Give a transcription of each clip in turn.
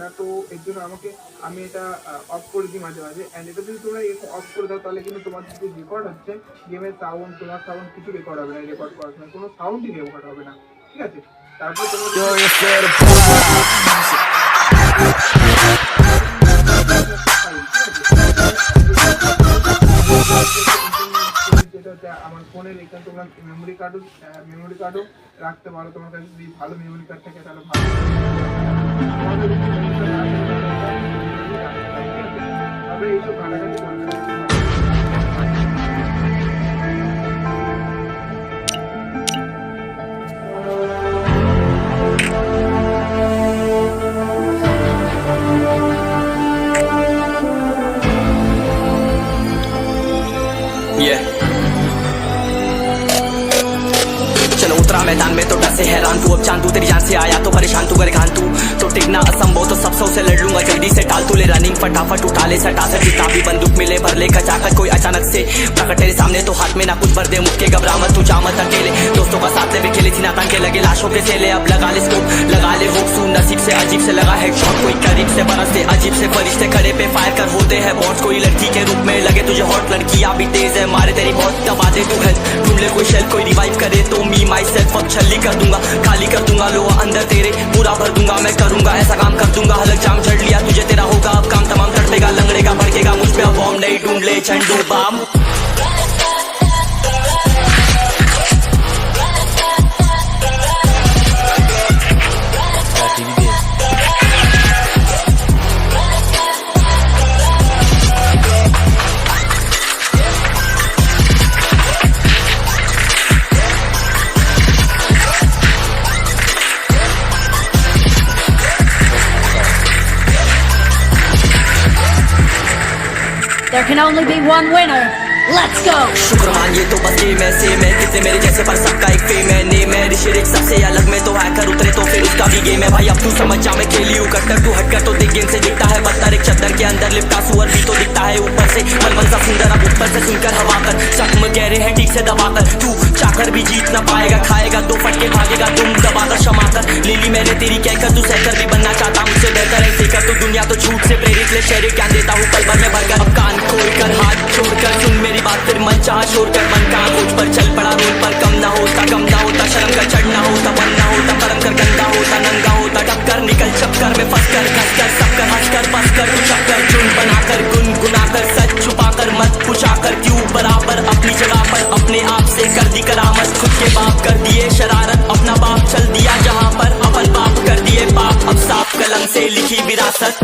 না, তো এর জন্য আমি এটা অফ করে দিই মাঝে মাঝে। অ্যান্ড এটা যদি তোমরা এরকম অফ করে দাও তাহলে কিন্তু তোমার যে রেকর্ড হচ্ছে গেমের সাউন্ড, তোমার সাউন্ড কিছু রেকর্ড হবে না, রেকর্ড করার সময় কোনো সাউন্ডই রেকর্ড হবে না, ঠিক আছে? তারপর তোমরা যেটা হচ্ছে আমার ফোনের এখানে তোমরা মেমোরি কার্ডও রাখতে পারো। তোমার কাছে যদি ভালো মেমোরি কার্ড থাকে তাহলে ভালো। তবে এইসব ঘাটাঘাটি করতে হবে। चलो उतरा मैदान में तो डर से हैरान तू, अब चांदू तेरी जान से आया तो परेशान तू, कर खान तू तो टिकना असंभव, तो सब सौ से लड़ लूंगा जल्दी से टाल तू ले रनिंग फटाफट उठा ले सटा से जितना भी बंदूक मिले भर ले कचाकच कोई अचानक से प्रकट तेरे सामने तो हाथ में ना कुछ भर दे मुक्के घबरा मत तू जा मत अकेले, दोस्तों का साथ भी खेले थी नातान के लगे लाशों के सेले, अब लगा ले स्कोप लगा ले हुक सू नसीब से अजीब से लगा हेडशॉट कोई करीब से बरसते अजीब से फरिश्ते खड़े पे फायर कर होते हैं बॉट्स, कोई लड़की के रूप में लगे तुझे हॉट लड़कियां भी तेज है मारे तेरी बहुत दबा दे तू हेल्थ ढूंढ ले कोई शेल कोई रिवाइव करे तो मी माई सेल्फ अब छल्ली कर दूंगा खाली कर दूंगा लोहा अंदर तेरे पूरा भर दूंगा मैं करूंगा ऐसा काम कर दूंगा हलक जाम चढ़ लिया तुझे तेरा होगा अब काम तमाम तड़पेगा लंगड़ेगा भड़केगा मुझ पे अब बॉम्ब नहीं ढूंढ ले झंडू balm. There can only be one winner. Let's go. शुक्र मानिए तो बस गेम ऐसे मैं कितने मेरे जैसे पर सबका एक फेम है नेम है ऋषि सबसे अलग में तो हैकर उतरे तो फिर उसका भी गेम है भाई अब तू समझ जा मैं खेली हूँ कट्टर तू हटकर तो देख गेम से दिखता है पत्थर एक चद्दर के अंदर लिपटा सुअर भी तो दिखता है ऊपर से मनमन सा सुंदर अब ऊपर से सुनकर हवा कर जख्म गहरे हैं ठीक से दबाकर तू चाकर भी जीत ना पाएगा खाएगा दो फटके भागेगा तुम दबाकर क्षमा कर लीली मैंने तेरी कहकर तू सहकर भी बनना चाहता मुझसे बेहतर है सीकर तो दुनिया तो झूठ से प्रेरित ले शरीर ज्ञान देता हूँ पल भर में भरकर अब कान खोल कर हाथ छोड़कर सुन मेरी बात फिर मन चाह छोड़ कर मन का खोज पर चल पड़ा रोड पर कम ना होता शर्म कर चढ़ना होता बनना होता कर्म कर गंदा होता नंगा होता टक्कर निकल चक्कर में फंस कर घस कर सब कर हंस कर बस कर तू चक्कर चुन बनाकर गुनगुनाकर सच छुपाकर मत पूछाकर क्यों बराबर अपनी जगह पर अपने आप से कर दी करामत खुद के बाप कर दिए शरारत अपना बाप चल दिया जहाँ पर अपन बाप कर दिए बाप अब साफ कलम से लिखी विरासत।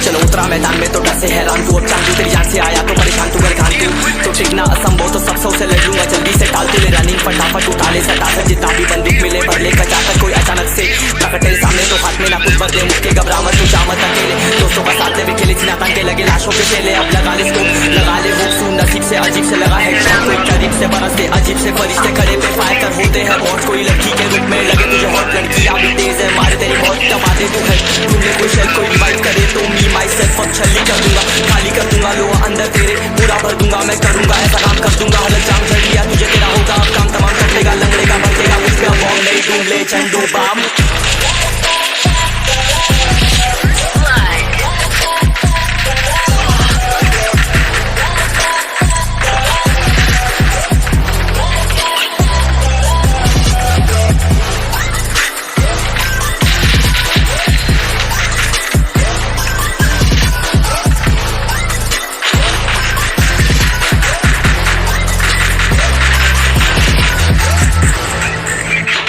चलो उतरा मैदान में तो डर से हैरान तू अब चांदू तेरी जान से आया तो परेशान तू कर खान तू तो टिकना असंभव तो सब सौ से लड़ लूंगा जल्दी से टाल तू ले रनिंग फटाफट उठा ले सटा से जितना भी बंदूक मिले भर ले कचाकच कोई अचानक से प्रकट तेरे सामने तो हाथ में ना कुछ भर दे मुक्के घबरा मत तू जा मत अकेले, दोस्तों का साथ भी खेले थी नातान के लगे लाशों के सेले, अब लगा ले स्कोप लगा ले हुक सू नसीब से अजीब से लगा हेडशॉट कोई करीब से बरसते अजीब से फरिश्ते खड़े पे फायर कर होते हैं बॉट्स, कोई लड़की के रूप में लगे तुझे हॉट लड़कियां भी तेज है मारे तेरी बहुत छल्ली कर दूंगा, खाली कर दूंगा लोहा अंदर तेरे, पूरा भर दूंगा मैं करूंगा ऐसा काम कर दूंगा, हलक जाम झड़ लिया तुझे तेरा होगा अब काम तमाम कर देगा, लंगड़ेगा भड़केगा मुझ पे अब बॉम्ब नहीं ढूंढ ले झंडू balm.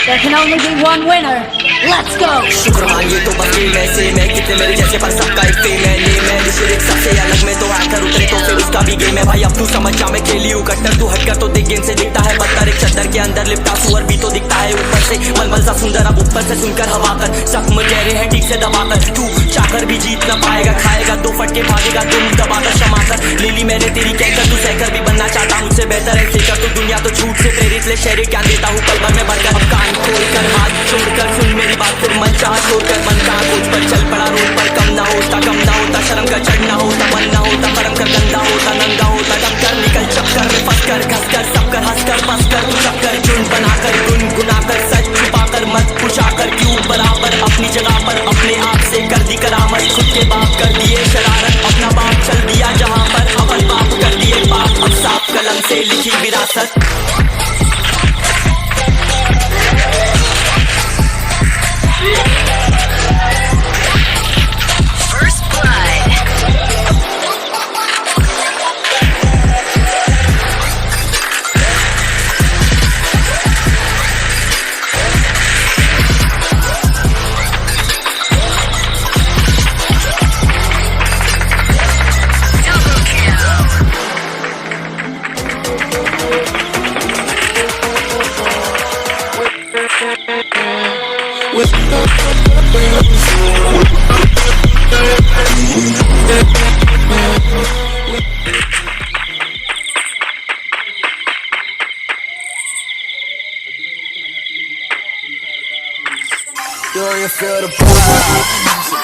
There can only be one winner. Let's go! शुक्र मानिए तो बस गेम ऐसे मैं कितने मेरे जैसे पर सबका एक फेम है नेम है लिरिक्स सबसे अलग में तो हैकर उतरे तो फिर उसका भी गेम है भाई अब तू समझ जा मैं खेली हूँ कट्टर तू हटकर तो देख गेम से दिखता है पत्थर एक चद्दर के अंदर लिपटा सुअर भी तो दिखता है ऊपर से मलमल सा सुंदर अब ऊपर से सुनकर हवा कर जख्म चेहरे हैं ठीक से दबाकर तू चाकर भी जीत ना पाएगा खाएगा दो फटके भागेगा तुम दबाकर क्षमाकर ले ली मैंने तेरी कहकर तू सहकर भी बनना चाहता मुझसे बेहतर है सीकर तू दुनिया तो झूठ से प्रेरित ले शहर ज्ञान देता हूँ पल भर में भरकर अब कान खोलकर हाथ छोड़कर सुन मेरी बात फिर मन चाह छोड़कर मन का कुछ पर चल पड़ा रोड पर कम ना होता शर्म का चढ़ना होता मन ना होता परम कर गंदा होता नंगा होता दम कर निकल चक्कर में फंस कर घस कर सब कर हंस कर बस कर चक्कर झुंड बनाकर गुनगुना कर सच छुपा कर मत पूछा कर क्यों बराबर अपनी जगह पर अपने आप से कर दी करामत खुद के बाप कर दिए शरारत अपना बाप चल दिया जहाँ पर अपन बाप कर दिए बाप अब साफ कलम से लिखी विरासत। Do you feel the vibe?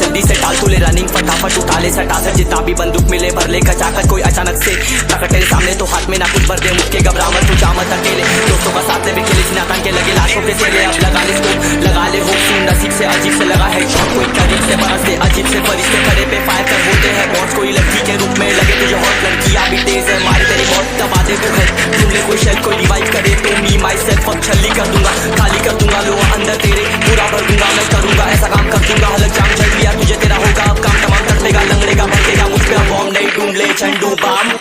जल्दी से टाल तू ले रनिंग फटाफट उठा ले सटा से जितना भी बंदूक मिले भर ले खचाकर कोई अचानक से प्रकट तेरे सामने तो हाथ में ना कुछ भर दे मुझके घबरा मत तू जा मत अकेले दोस्तों का साथ ले भी खेले नातान के लगे लाशों के सेले अब लगा ले स्कोप लगा ले होप तू नसीब से अजीब से लगा है शॉट कोई करीब से बरस दे अजीब से फरिश्ते खड़े पे फायर कर बोलते हैं बॉस कोई लड़की के रूप में लगे तुझे हॉट लड़कियां भी तेज है मारे तेरी मौत दबा दे तू है तुमने कोई शेल कोई रिवाइव करे तो मी माई सेल्फ अब छल्ली कर दूंगा खाली कर दूंगा लो अंदर तेरे पूरा भर दूंगा मैं करूंगा ऐसा काम कर दूंगा हलक जाम झड़ लिया तुझे तेरा होगा अब काम तमाम कर देगा लंगड़ेगा भड़केगा मुझ पे अब बॉम्ब नहीं ढूंढ ले झंडू balm.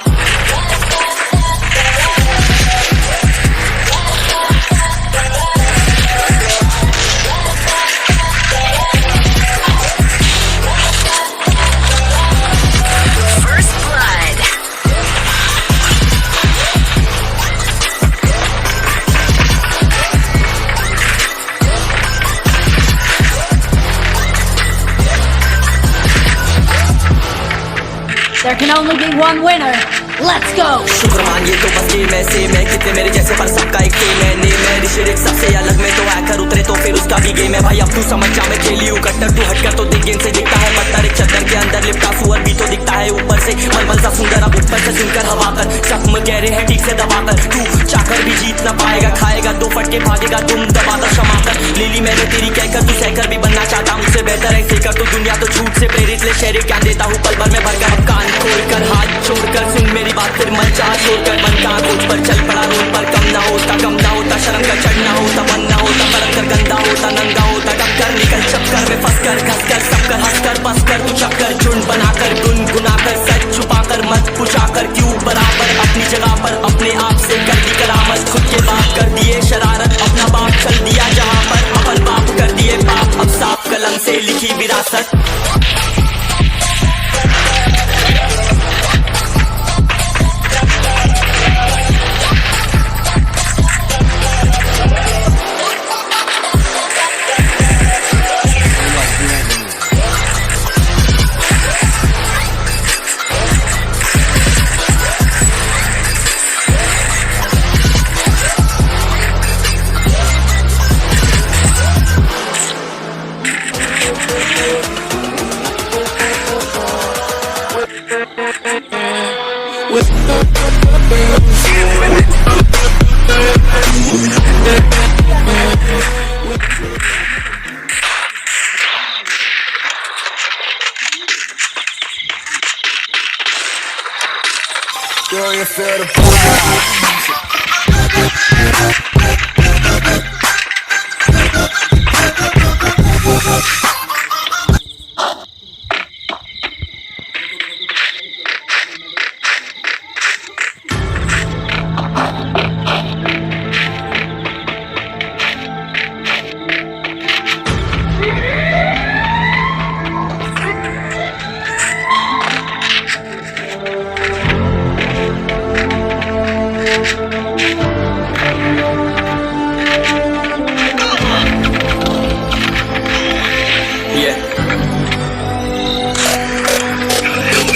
There can only be one winner. Let's go! शुक्र मानिए तो बस गेम ऐसे मैं कितने मेरे जैसे पर सबका एक फेम है नेम है लिरिक्स सबसे अलग में तो हैकर उतरे तो फिर उसका भी गेम है भाई अब तू समझ जा मैं खेली हूँ कट्टर तू हटकर तो देख गेम से दिखता है पत्थर एक चद्दर के अंदर लिपटा सुअर भी तो दिखता है ऊपर से मलमल सा सुंदर अब ऊपर से सुनकर हवा कर जख्म कह रहे हैं ठीक से दबाकर तू चाकर भी जीत ना पाएगा खाएगा दो फटके भागेगा तुम दबाकर क्षमा कर ले ली मैंने तेरी कहकर तू सहकर भी बनना चाहता मुझसे बेहतर है सीकर तू दुनिया तो झूठ से प्रेरित ले शहर क्या देता हूँ पल भर में भरकर अब कान खोलकर हाथ छोड़कर सुन मेरी बात फिर मन चाह छोड़कर मन का कुछ पर चल पड़ा रोड पर कम ना होता शर्म का चढ़ना होता मन ना होता परम कर गंदा होता नंगा होता कम कर निकल चक्कर में फंस कर घस कर सब कर हंस कर बस कर तू चक्कर you feel the vibe?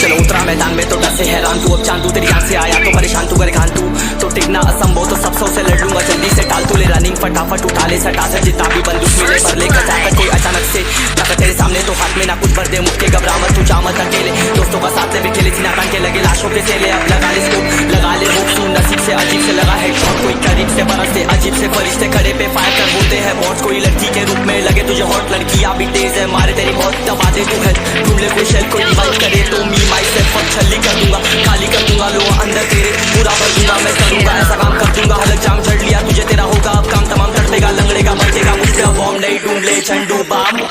चलो उतरा मैदान में तो डर से हैरान तू, अब चांदू तेरी आंख से आया तो परेशान तू, करे खान तू तो टिकना असंभव, तो सब सौ से लड़ लूंगा जल्दी से टाल तू ले रनिंग फटाफट उठा ले सटा से जितना भी बंदूक मिले पर लेकर जाकर कोई अचानक से टक्कर तेरे सामने तो हाथ में ना कुछ भर दे मुक्के घबरा मत तू जा मत अकेले, दोस्तों का साथ भी खेले सीना तान के लगे लाशों के सेले, अब लगा ले स्कोप लगा ले हुक तू नसीब से अजीब से लगा हेडशॉट कोई करीब से बरसते अजीब से फरिश्ते खड़े पे फायर कर बोलते हैं बॉस, कोई लड़की के रूप में लगे तुझे हॉट लड़की अभी तेज है मारे तेरी मौत दबा दे तू है ढूंढ ले कोई शेल कोई डिवाइस करे तो मी माई से फक छल्ली कर दूंगा खाली कर दूंगा लो अंदर तेरे पूरा भर दूंगा मैं करूंगा ऐसा काम कर दूंगा हलक जाम झड़ लिया तुझे तेरा होगा अब काम तमाम तड़पेगा लंगड़ेगा बचेगा मुझसे बॉम्ब नहीं ढूंढ ले झंडू balm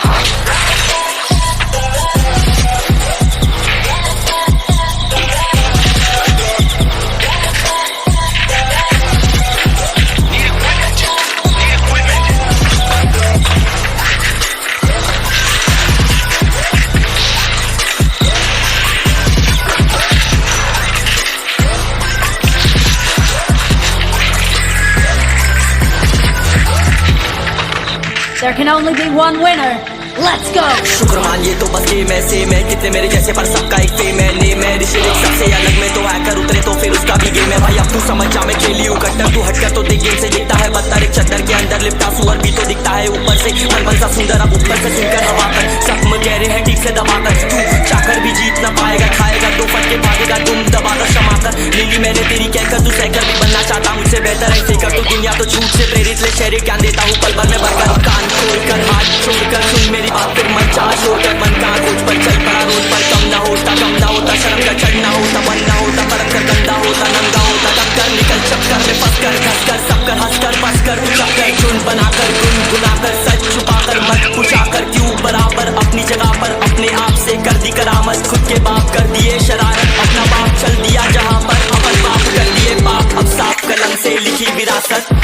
There can only be one winner. Let's go! शुक्र मानिए तो बस गेम ऐसे मैं कितने मेरे जैसे पर सबका एक फेम है ने मैं ऋषिक सबसे अलग में तो हैकर उतरे तो फिर उसका भी गेम है भाई अब तू समझ जा मैं खेली हूँ कट्टर तू हटकर तो देख गेम से दिखता है बदतर एक चद्दर के अंदर लिपटा सुअर भी तो दिखता है ऊपर से मन सा सुंदर अब ऊपर से सुनकर हवा कर जख्म गहरे हैं ठीक से दबाकर तू चाकर भी जीत ना पाएगा खाएगा दो फटके भागेगा तुम दबाकर क्षमाकर लीली मैंने तेरी कहकर तू सहकर भी बनना चाहता मुझसे बेहतर है सीकर तू दुनिया तो झूठ से प्रेरित ले शहर ज्ञान देता हूँ पल भर में भरकर कान खोलकर हाथ छोड़कर सुन मेरी बात फिर मन चाह छोड़कर मन का खोज पर चल पड़ा रोड पर कम ना होता शर्म का चढ़ना होता बन ना होता परख कर गंदा होता नंगा होता दब कर निकल चक्कर में फंस कर घस कर सब कर हंस कर बस कर चक्कर चुन बनाकर गुनगुनाकर सच छुपाकर मत पूछाकर क्यों बराबर अपनी जगह पर अपने आप से कर दी करामत खुद के बाप कर दिए शरारत अपना बाप चल दिया जहाँ पर अपन बाप कर दिए बाप अब साफ कलम से लिखी विरासत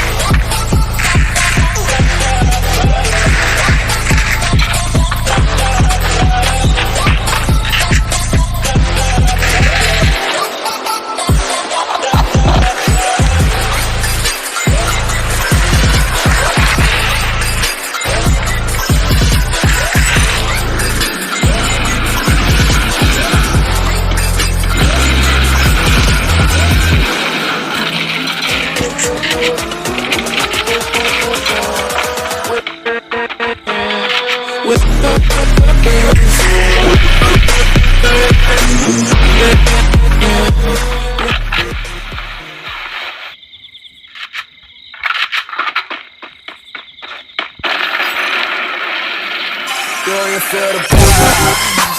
Do you feel the vibe?